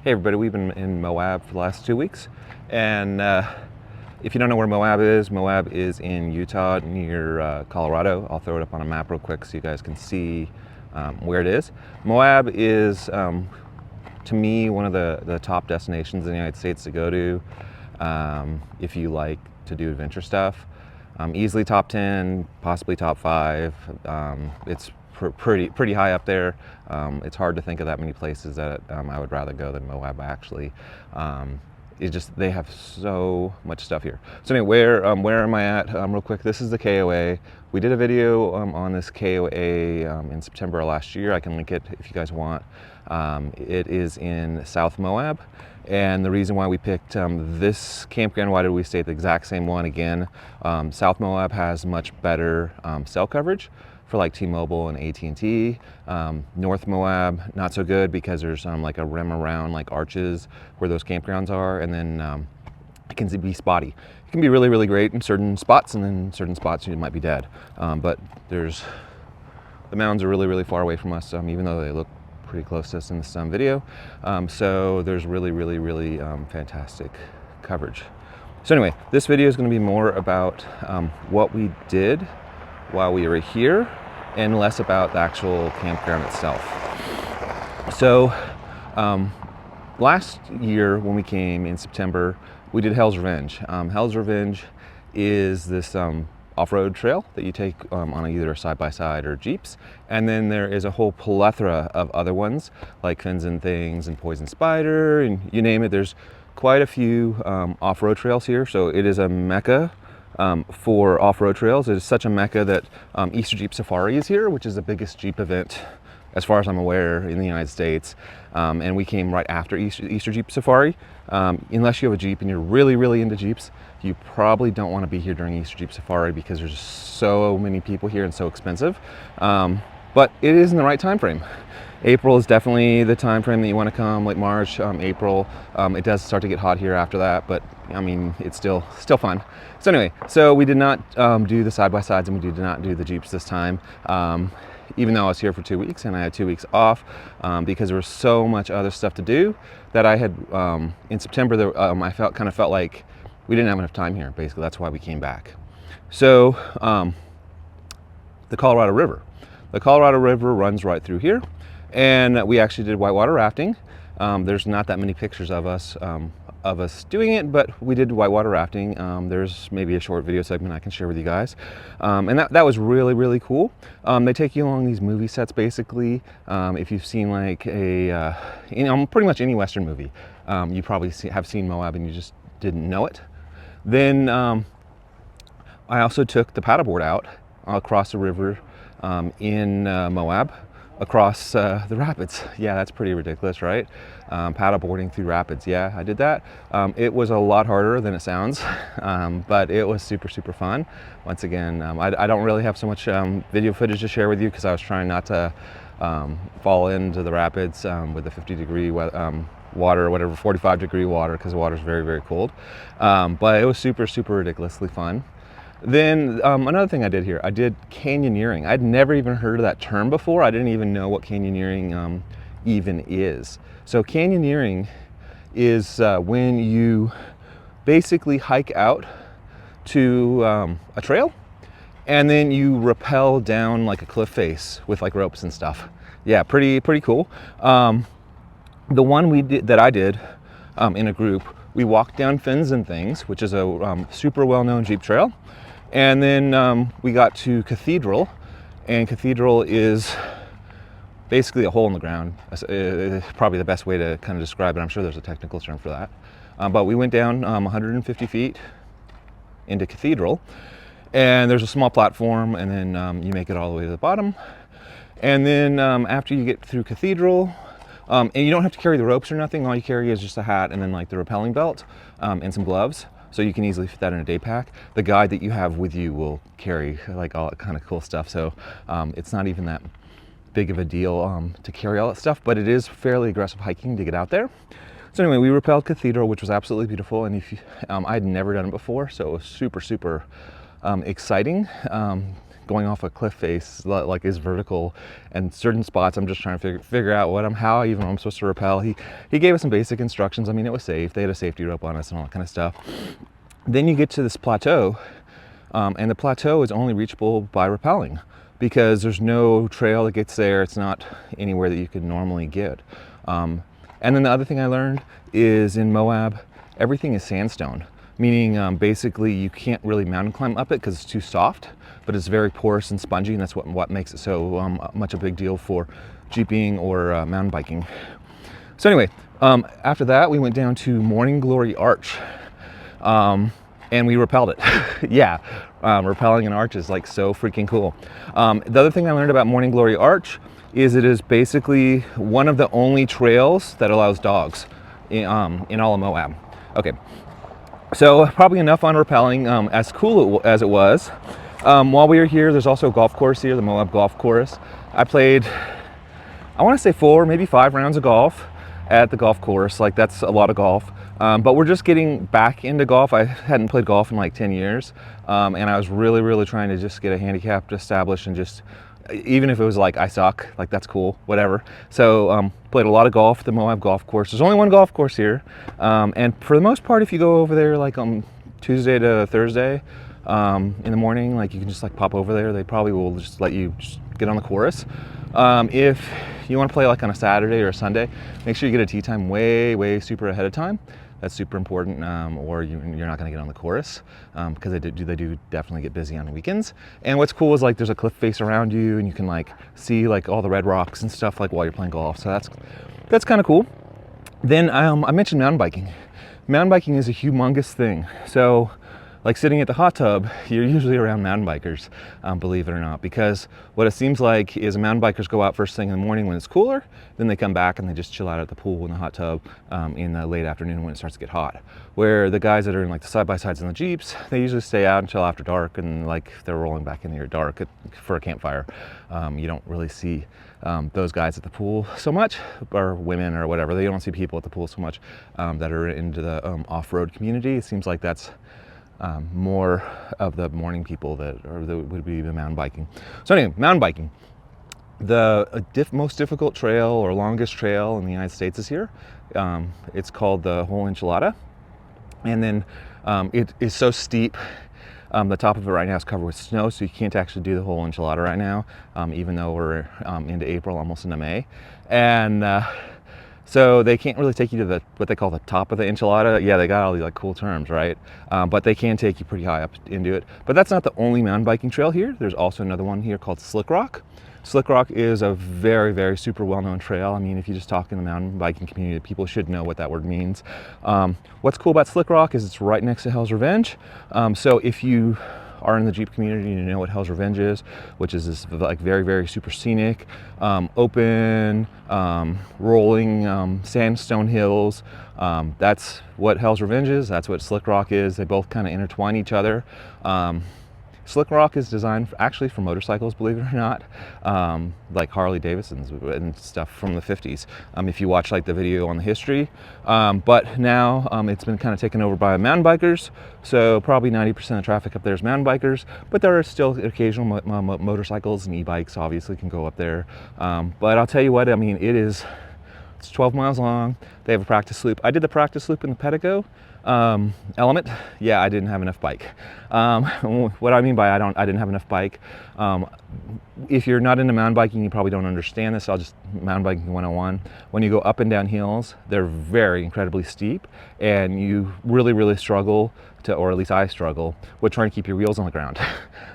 Hey everybody, we've been in Moab for the last 2 weeks, and if you don't know where Moab is in Utah near Colorado. I'll throw it up on a map real quick so you guys can see where it is. Moab is, to me, one of the top destinations in the United States to go to if you like to do adventure stuff. Easily top 10, possibly top 5. It's pretty high up there. It's hard to think of that many places that I would rather go than Moab, actually. They have so much stuff here. So anyway, where am I at? Real quick, this is the KOA. We did a video on this KOA in September of last year. I can link it if you guys want. It is in South Moab. And the reason why we picked this campground, why did we stay at the exact same one again? South Moab has much better cell coverage for like T-Mobile and AT&T. North Moab, not so good because there's like a rim around like arches where those campgrounds are, and then it can be spotty. It can be really, really great in certain spots, and then certain spots you might be dead. But the mountains are really, really far away from us, even though they look pretty close to us in this video. So there's really, really, really fantastic coverage. So anyway, this video is going to be more about what we did while we were here and less about the actual campground itself. So last year when we came in September, we did Hell's Revenge. Hell's Revenge is this off-road trail that you take on either side-by-side or Jeeps, and then there is a whole plethora of other ones like Fins and Things and Poison Spider, and you name it. There's quite a few off-road trails here, so it is a mecca for off-road trails. It is such a mecca that Easter Jeep Safari is here, which is the biggest Jeep event as far as I'm aware in the United States. And we came right after Easter Jeep Safari. Unless you have a Jeep and you're really, really into Jeeps, you probably don't want to be here during Easter Jeep Safari because there's so many people here and so expensive. But it is in the right time frame. April is definitely the time frame that you want to come, like March, April. It does start to get hot here after that, but I mean, it's still fun. So anyway, so we did not do the side-by-sides, and we did not do the Jeeps this time. Even though I was here for 2 weeks and I had 2 weeks off, because there was so much other stuff to do that I had in September. I kind of felt like we didn't have enough time here. Basically, that's why we came back. So the Colorado River. The Colorado River runs right through here, and we actually did whitewater rafting. There's not that many pictures of us doing it, but we did whitewater rafting. There's maybe a short video segment I can share with you guys, and that was really, really cool. They take you along these movie sets, basically. If you've seen like pretty much any Western movie, you probably have seen Moab and you just didn't know it. Then I also took the paddleboard out across the river in Moab, across the rapids. Yeah, that's pretty ridiculous, right? Paddleboarding through rapids. Yeah, I did that. It was a lot harder than it sounds, but it was super, super fun. Once again, I don't really have so much video footage to share with you because I was trying not to fall into the rapids with the 50-degree water or whatever, 45-degree water, because the water is very, very cold. But it was super, super ridiculously fun. Then another thing I did here, I did canyoneering. I'd never even heard of that term before. I didn't even know what canyoneering even is. So canyoneering is when you basically hike out to a trail, and then you rappel down like a cliff face with like ropes and stuff. Yeah, pretty cool. The one that I did in a group, we walked down Fins and Things, which is a super well-known Jeep trail. And then we got to Cathedral, and Cathedral is basically a hole in the ground. It's probably the best way to kind of describe it. I'm sure there's a technical term for that. But we went down 150 feet into Cathedral, and there's a small platform, and then you make it all the way to the bottom. And then after you get through Cathedral, and you don't have to carry the ropes or nothing. All you carry is just a hat and then like the rappelling belt and some gloves. So you can easily fit that in a day pack. The guide that you have with you will carry like all that kind of cool stuff. So it's not even that big of a deal to carry all that stuff, but it is fairly aggressive hiking to get out there. So anyway, we rappelled Cathedral, which was absolutely beautiful. And I had never done it before, so it was super, super exciting. going off a cliff face, like is vertical, and certain spots I'm just trying to figure out how even I'm supposed to rappel. He gave us some basic instructions. I mean, it was safe. They had a safety rope on us and all that kind of stuff. Then you get to this plateau, and the plateau is only reachable by rappelling because there's no trail that gets there. It's not anywhere that you could normally get. And then the other thing I learned is in Moab, everything is sandstone, meaning basically you can't really mountain climb up it because it's too soft, but it's very porous and spongy, and that's what makes it so much a big deal for jeeping or mountain biking. So anyway, after that we went down to Morning Glory Arch. And we rappelled it. Yeah, rappelling an arch is like so freaking cool. The other thing I learned about Morning Glory Arch is it is basically one of the only trails that allows dogs in all of Moab. Okay, so probably enough on rappelling. As cool as it was, while we were here, there's also a golf course here, the Moab Golf Course. I played, I want to say 4, maybe 5 rounds of golf at the golf course. Like, that's a lot of golf. But we're just getting back into golf. I hadn't played golf in like 10 years. And I was really trying to just get a handicap established, and just, even if it was like, I suck, like that's cool, whatever. So played a lot of golf at the Moab Golf Course. There's only one golf course here. And for the most part, if you go over there like on Tuesday to Thursday in the morning, like you can just like pop over there. They probably will just let you just get on the course. If you want to play like on a Saturday or a Sunday, make sure you get a tee time way super ahead of time. That's super important, or you're not going to get on the course, because they do definitely get busy on the weekends. And what's cool is like there's a cliff face around you, and you can like see like all the red rocks and stuff like while you're playing golf. So that's kind of cool. Then I mentioned mountain biking. Mountain biking is a humongous thing. So like sitting at the hot tub, you're usually around mountain bikers, believe it or not, because what it seems like is mountain bikers go out first thing in the morning when it's cooler, then they come back and they just chill out at the pool in the hot tub in the late afternoon when it starts to get hot. Where the guys that are in like the side-by-sides and the Jeeps, they usually stay out until after dark, and like they're rolling back in here dark for a campfire. You don't really see those guys at the pool so much, or women or whatever. They don't see people at the pool so much that are into the off-road community. It seems like that's more of the morning people that would be the mountain biking. So anyway, mountain biking. The most difficult trail or longest trail in the United States is here. It's called the Whole Enchilada. And then it is so steep. The top of it right now is covered with snow, so you can't actually do the Whole Enchilada right now, even though we're into April, almost into May. And so they can't really take you to what they call the top of the enchilada. Yeah, they got all these like cool terms, right? But they can take you pretty high up into it. But that's not the only mountain biking trail here. There's also another one here called Slick Rock. Slick Rock is a very super well-known trail. I mean, if you just talk in the mountain biking community, people should know what that word means. What's cool about Slick Rock is it's right next to Hell's Revenge. So if you are in the Jeep community and you know what Hell's Revenge is, which is this like very super scenic, open, rolling sandstone hills. That's what Hell's Revenge is. That's what Slick Rock is. They both kind of intertwine each other. Slick Rock is designed actually for motorcycles, believe it or not, like Harley Davidsons and stuff from the 50s, if you watch like the video on the history. But now it's been kind of taken over by mountain bikers, so probably 90% of the traffic up there is mountain bikers, but there are still occasional motorcycles, and e-bikes obviously can go up there. But I'll tell you what, I mean, it's 12 miles long. They have a practice loop. I did the practice loop in the Pedigo element. Yeah, I didn't have enough bike. What I mean by I didn't have enough bike. If you're not into mountain biking, you probably don't understand this. I'll just mountain biking 101. When you go up and down hills, they're very incredibly steep, and you really struggle to, or at least I struggle with trying to keep your wheels on the ground.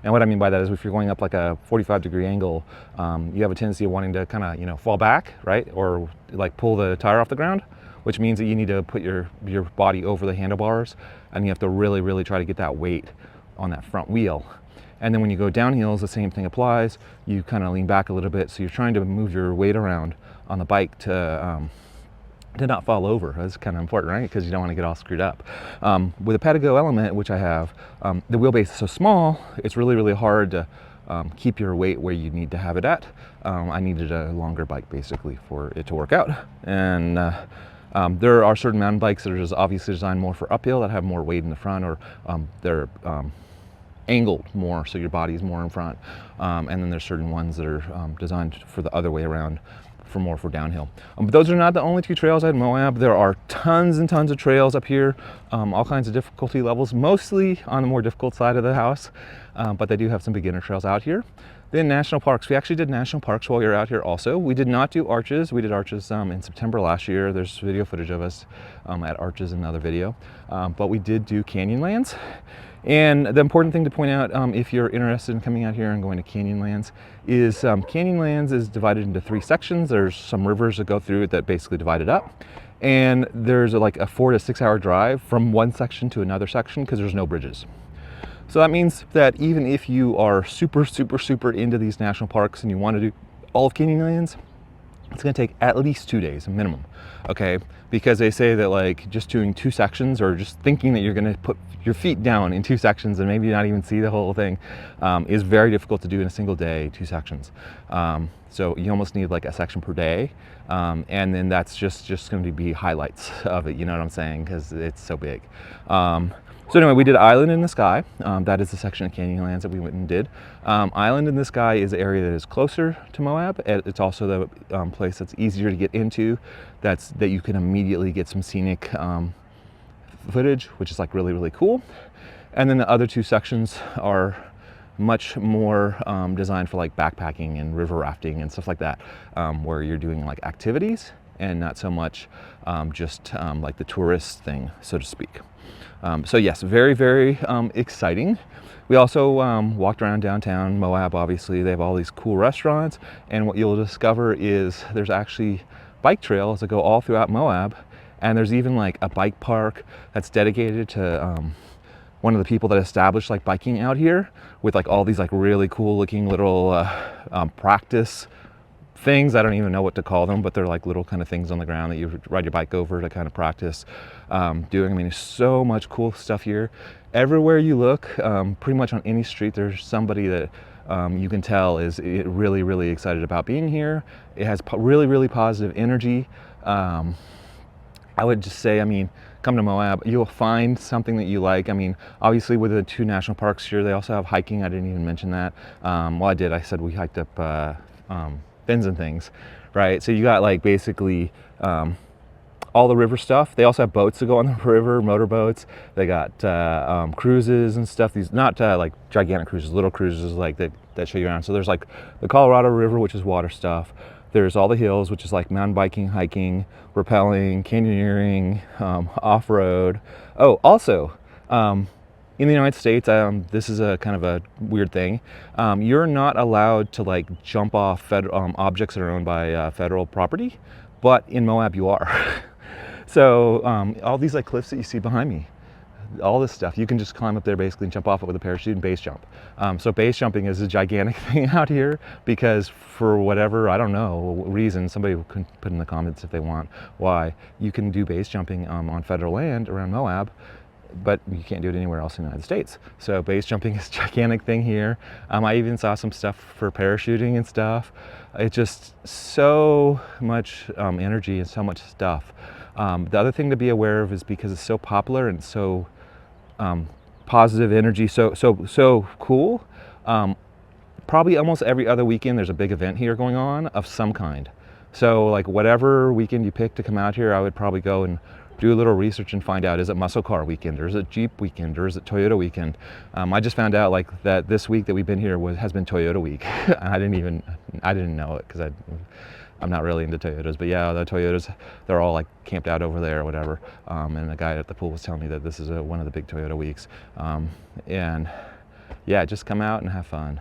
And what I mean by that is if you're going up like a 45-degree angle, you have a tendency of wanting to kind of, you know, fall back, right? Or like pull the tire off the ground, which means that you need to put your body over the handlebars, and you have to really try to get that weight on that front wheel. And then when you go down hills, the same thing applies. You kind of lean back a little bit, so you're trying to move your weight around on the bike to not fall over. That's kind of important, right? Because you don't want to get all screwed up. With a Pedigo element, which I have, the wheelbase is so small, it's really hard to keep your weight where you need to have it at. I needed a longer bike basically for it to work out. And there are certain mountain bikes that are just obviously designed more for uphill that have more weight in the front, or they're angled more, so your body's more in front. And then there's certain ones that are designed for the other way around, for downhill. But those are not the only 2 trails at Moab. There are tons and tons of trails up here, all kinds of difficulty levels, mostly on the more difficult side of the house, but they do have some beginner trails out here. Then national parks. We actually did national parks while we were out here also. We did not do arches. We did arches in September last year. There's video footage of us at arches in another video. But we did do Canyonlands. And the important thing to point out, if you're interested in coming out here and going to Canyonlands, is Canyonlands is divided into 3 sections. There's some rivers that go through it that basically divide it up. And there's like a 4 to 6 hour drive from one section to another section because there's no bridges. So that means that even if you are super into these national parks and you want to do all of Canyonlands, it's going to take at least 2 days minimum, okay? Because they say that like just doing 2 sections or just thinking that you're going to put your feet down in 2 sections and maybe not even see the whole thing is very difficult to do in a single day, 2 sections. So you almost need like a section per day, and then that's just going to be highlights of it, you know what I'm saying? Because it's so big. So anyway, we did Island in the Sky. That is the section of Canyonlands that we went and did. Island in the Sky is the area that is closer to Moab. It's also the place that's easier to get into, that you can immediately get some scenic footage, which is like really cool. And then the other 2 sections are much more designed for like backpacking and river rafting and stuff like that, where you're doing like activities and not so much just like the tourist thing, so to speak. So yes, very exciting. We also walked around downtown Moab. Obviously, they have all these cool restaurants, and what you'll discover is there's actually bike trails that go all throughout Moab, and there's even like a bike park that's dedicated to one of the people that established like biking out here, with like all these like really cool looking little practice things. I don't even know what to call them, but they're like little kind of things on the ground that you ride your bike over to kind of practice doing. I mean, there's so much cool stuff here. Everywhere you look, pretty much on any street, there's somebody that you can tell is really excited about being here. It has really positive energy. I would just say, I mean, come to Moab, you'll find something that you like. I mean, obviously with the 2 national parks here, they also have hiking. I didn't even mention that. Well, I did. I said we hiked up fins and things, right? So you got like basically all the river stuff. They also have boats that go on the river, motorboats. They got cruises and stuff. These not like gigantic cruises, little cruises like that show you around. So there's like the Colorado River, which is water stuff. There's all the hills, which is like mountain biking, hiking, rappelling, canyoneering, off-road. Oh, also, in the United States, this is a kind of a weird thing. You're not allowed to like jump off objects that are owned by federal property, but in Moab you are. So all these like cliffs that you see behind me, all this stuff, you can just climb up there basically and jump off it with a parachute and base jump. So base jumping is a gigantic thing out here because for whatever, I don't know, reason, somebody can put in the comments if they want why, you can do base jumping on federal land around Moab, but you can't do it anywhere else in the United States. So base jumping is a gigantic thing here. I even saw some stuff for parachuting and stuff. It's just so much energy and so much stuff. The other thing to be aware of is because it's so popular and so positive energy, so cool. Probably almost every other weekend there's a big event here going on of some kind. So like whatever weekend you pick to come out here, I would probably go and do a little research and find out, is it muscle car weekend, or is it Jeep weekend, or is it Toyota weekend? I just found out like that this week that we've been here has been Toyota week. I didn't know it because I'm not really into Toyotas, but yeah, the Toyotas, they're all like camped out over there or whatever. And the guy at the pool was telling me that this is one of the big Toyota weeks. And yeah, just come out and have fun.